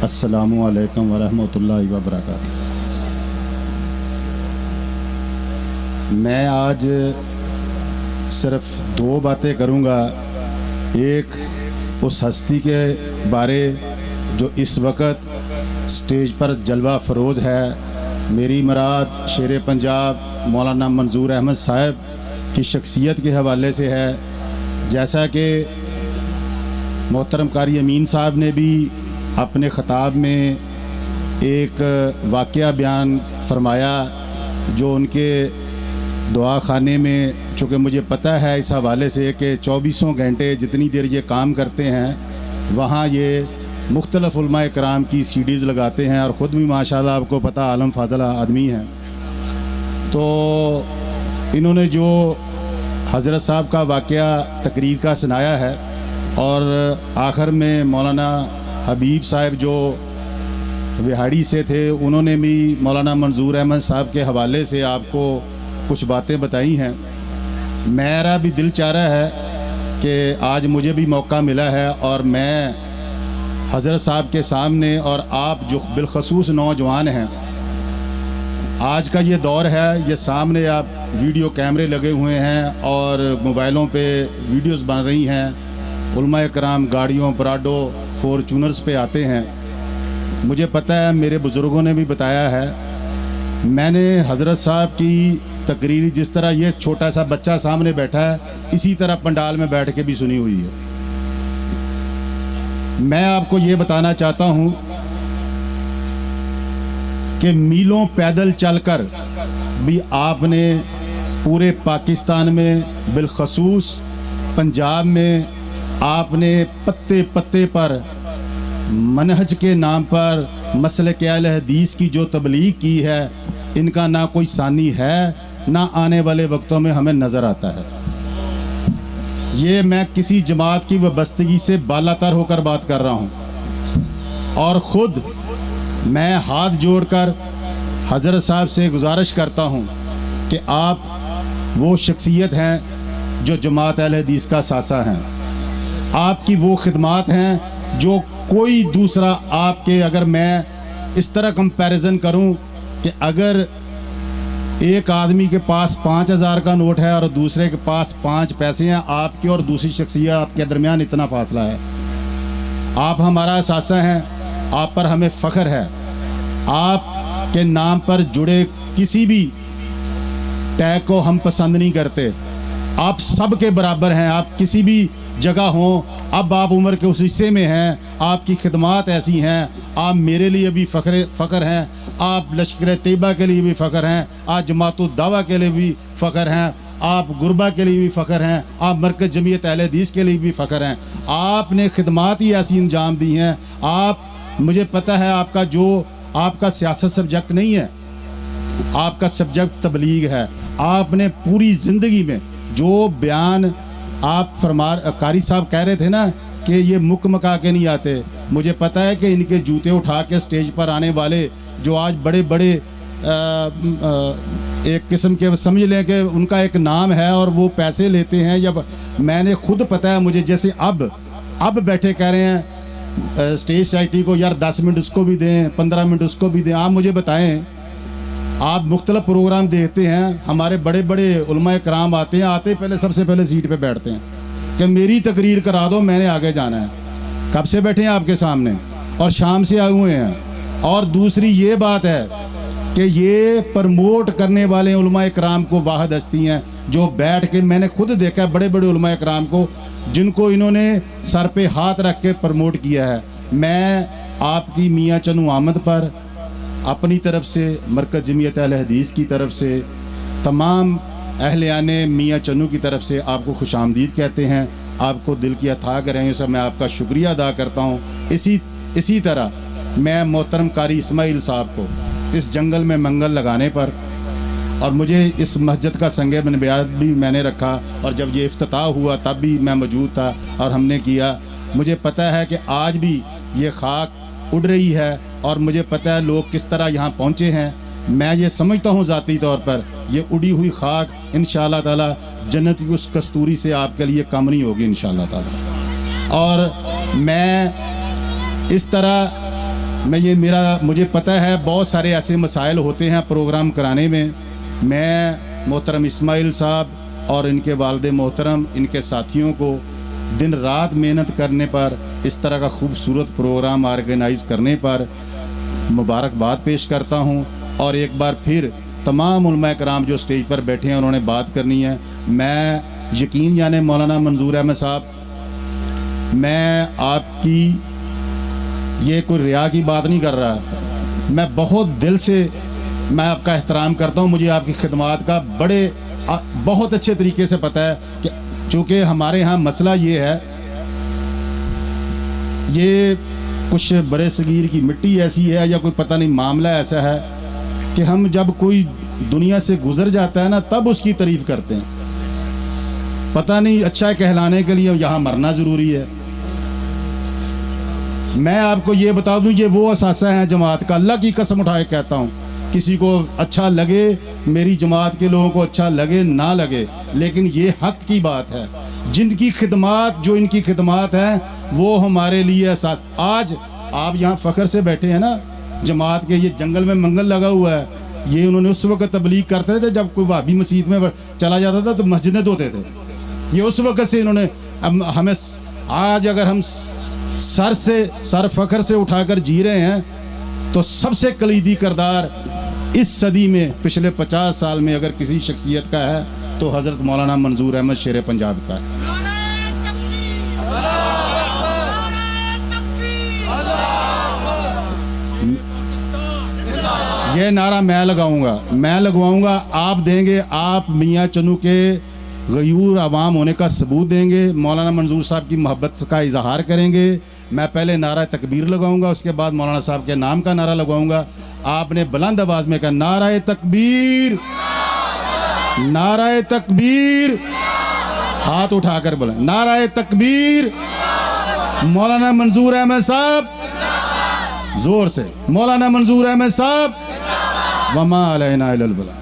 अस्सलामु अलैकुम वरहमतुल्लाहि वबरकातुहू। मैं आज सिर्फ दो बातें करूँगा। एक उस हस्ती के बारे जो इस वक्त स्टेज पर जलवा फरोज़ है। मेरी मुराद शेर पंजाब मौलाना मंजूर अहमद साहब की शख्सियत के हवाले से है। जैसा कि मोहतरम कारी अमीन साहब ने भी अपने ख़ताब में एक वाक़या बयान फरमाया जो उनके दुआ खाने में, चूँकि मुझे पता है इस हवाले से कि 24 घंटे जितनी देर ये काम करते हैं वहाँ ये मुख्तलिफ़ उलमा कराम की सीडीज़ लगाते हैं और ख़ुद भी माशाल्लाह आपको पता आलम फाज़ला आदमी हैं। तो इन्होंने जो हज़रत साहब का वाक़या तकरीर का सुनाया है और आखिर में मौलाना हबीब साहब जो विहाड़ी से थे उन्होंने भी मौलाना मंजूर अहमद साहब के हवाले से आपको कुछ बातें बताई हैं। मेरा भी दिल चाह रहा है कि आज मुझे भी मौका मिला है और मैं हज़रत साहब के सामने, और आप जो बिलखसूस नौजवान हैं, आज का ये दौर है, ये सामने आप वीडियो कैमरे लगे हुए हैं और मोबाइलों पे वीडियोस बन रही हैं। उलमा कराम गाड़ियों पराडो फॉर्चूनर्स पे आते हैं। मुझे पता है, मेरे बुज़ुर्गों ने भी बताया है। मैंने हज़रत साहब की तकरीर जिस तरह ये छोटा सा बच्चा सामने बैठा है इसी तरह पंडाल में बैठ के भी सुनी हुई है। मैं आपको ये बताना चाहता हूँ कि मीलों पैदल चलकर भी आपने पूरे पाकिस्तान में बिलखसूस पंजाब में आपने पत्ते पत्ते पर मनहज के नाम पर मसलक अहले हदीस की जो तबलीग की है, इनका ना कोई सानी है ना आने वाले वक्तों में हमें नज़र आता है। ये मैं किसी जमात की वाबस्तगी से बालातर होकर बात कर रहा हूँ और ख़ुद मैं हाथ जोड़कर हज़रत साहब से गुजारिश करता हूँ कि आप वो शख्सियत हैं जो जमात अहले हदीस का सासा हैं। आपकी वो खिदमात हैं जो कोई दूसरा आपके, अगर मैं इस तरह कंपैरिजन करूं कि अगर एक आदमी के पास 5000 का नोट है और दूसरे के पास 5 पैसे हैं, आपके और दूसरी शख्सियत के दरमियान इतना फासला है। आप हमारा सासा हैं, आप पर हमें फ़ख्र है। आप के नाम पर जुड़े किसी भी टैग को हम पसंद नहीं करते। आप सब के बराबर हैं। आप किसी भी जगह हों, अब आप उम्र के उस हिस्से में हैं, आपकी खिदमात ऐसी हैं, आप मेरे लिए भी फ़ख्र हैं, आप लश्कर तैयबा के लिए भी फ़ख्र हैं, आप जमातुद दावा के लिए भी फ़ख्र हैं, आप गुरबा के लिए भी फ़ख्र हैं, आप मरकज़ जमीयत अहले हदीस के लिए भी फ़ख्र हैं। आपने खिदमात ही ऐसी अंजाम दी हैं। आप, मुझे पता है आपका जो आपका सियासत सब्जेक्ट नहीं है, आपका सब्जेक्ट तबलीग है। आपने पूरी ज़िंदगी में जो बयान आप कारी साहब कह रहे थे ना कि ये मुक मका के नहीं आते, मुझे पता है कि इनके जूते उठा के स्टेज पर आने वाले जो आज बड़े बड़े एक किस्म के, समझ लें कि उनका एक नाम है और वो पैसे लेते हैं। या मैंने खुद पता है मुझे, जैसे अब बैठे कह रहे हैं स्टेज साइटी को, यार 10 मिनट उसको भी दें, 15 मिनट उसको भी दें। आप मुझे बताएं, आप मुख्तलिफ प्रोग्राम देखते हैं, हमारे बड़े बड़े उलमा कराम आते हैं, आते पहले सबसे पहले सीट पे बैठते हैं कि मेरी तकरीर करा दो, मैंने आगे जाना है। कब से बैठे हैं आपके सामने और शाम से आए हुए हैं। और दूसरी ये बात है कि ये प्रमोट करने वाले उलमा कराम को वाहिद हस्ती हैं जो बैठ के, मैंने खुद देखा बड़े बड़े उलमा कराम को जिनको इन्होंने सर पे हाथ रख के प्रमोट किया है। मैं आपकी मियाँ चन्नू आमद पर अपनी तरफ से, मरकज़ जमीयत अहले हदीस की तरफ से, तमाम अहलियाने मियाँ चन्नू की तरफ से आपको खुशामदीद कहते हैं। आपको दिल की अथाह गहराइयों से मैं आपका शुक्रिया अदा करता हूँ। इसी तरह मैं मोहतरम कारी इस्माइल साहब को इस जंगल में मंगल लगाने पर, और मुझे इस मस्जिद का संगे बनबियाद भी मैंने रखा और जब ये इफ्तिताह हुआ तब भी मैं मौजूद था और हमने किया। मुझे पता है कि आज भी ये खाक उड़ रही है और मुझे पता है लोग किस तरह यहाँ पहुँचे हैं। मैं ये समझता हूँ ज़ाती तौर पर ये उड़ी हुई खाक इंशाअल्लाह ताला जन्नत की उस कस्तूरी से आपके लिए कम नहीं होगी इंशाअल्लाह ताला। और मैं इस तरह मुझे पता है बहुत सारे ऐसे मसाइल होते हैं प्रोग्राम कराने में। मैं मोहतरम इस्माइल साहब और इनके वालिद मोहतरम, इनके साथियों को दिन रात मेहनत करने पर, इस तरह का खूबसूरत प्रोग्राम ऑर्गेनाइज़ करने पर मुबारकबाद पेश करता हूँ। और एक बार फिर तमाम उलमा कराम जो स्टेज पर बैठे हैं उन्होंने बात करनी है। मैं यकीन जाने मौलाना मंजूर अहमद साहब, मैं आपकी ये कोई रिया की बात नहीं कर रहा, मैं बहुत दिल से मैं आपका एहतराम करता हूँ। मुझे आपकी खिदमात का बहुत अच्छे तरीके से पता है कि चूँकि हमारे यहाँ मसला ये है, ये कुछ बड़े सगीर की मिट्टी ऐसी है या कोई पता नहीं मामला ऐसा है कि हम जब कोई दुनिया से गुजर जाता है ना तब उसकी तारीफ करते हैं। पता नहीं अच्छा कहलाने के लिए यहाँ मरना ज़रूरी है। मैं आपको ये बता दूं, ये वो असासा है जमात का, अल्लाह की कसम उठाए कहता हूँ। किसी को अच्छा लगे, मेरी जमात के लोगों को अच्छा लगे ना लगे, लेकिन ये हक की बात है। जिनकी खिदमात, जो इनकी खिदमात है वो हमारे लिए असास। आज आप यहाँ फ़ख्र से बैठे हैं ना, जमात के ये जंगल में मंगल लगा हुआ है, ये उन्होंने उस वक्त तबलीग करते थे जब कोई वाबी मस्जिद में चला जाता था तो मस्जिदें धोते थे। ये उस वक्त से इन्होंने हमें, आज अगर हम सर फ़ख्र से उठाकर जी रहे हैं तो सबसे कलीदी किरदार इस सदी में पिछले 50 साल में अगर किसी शख्सियत का है तो हज़रत मौलाना मंजूर अहमद शेर पंजाब का है। ये नारा मैं लगवाऊंगा, आप देंगे, आप मियाँ चन्नू के गयूर आवाम होने का सबूत देंगे, मौलाना मंजूर साहब की मोहब्बत का इजहार करेंगे। मैं पहले नारा तकबीर लगाऊंगा, उसके बाद मौलाना साहब के नाम का नारा लगवाऊंगा। आपने बुलंद आवाज में कहा नाराए तकबीर, नाराए तकबीर, हाथ उठाकर बोला नाराए तकबीर। मौलाना मंजूर अहमद साहब, जोर से मौलाना मंजूर अहमद साहब, वमा अलैना इल्लल बलाग।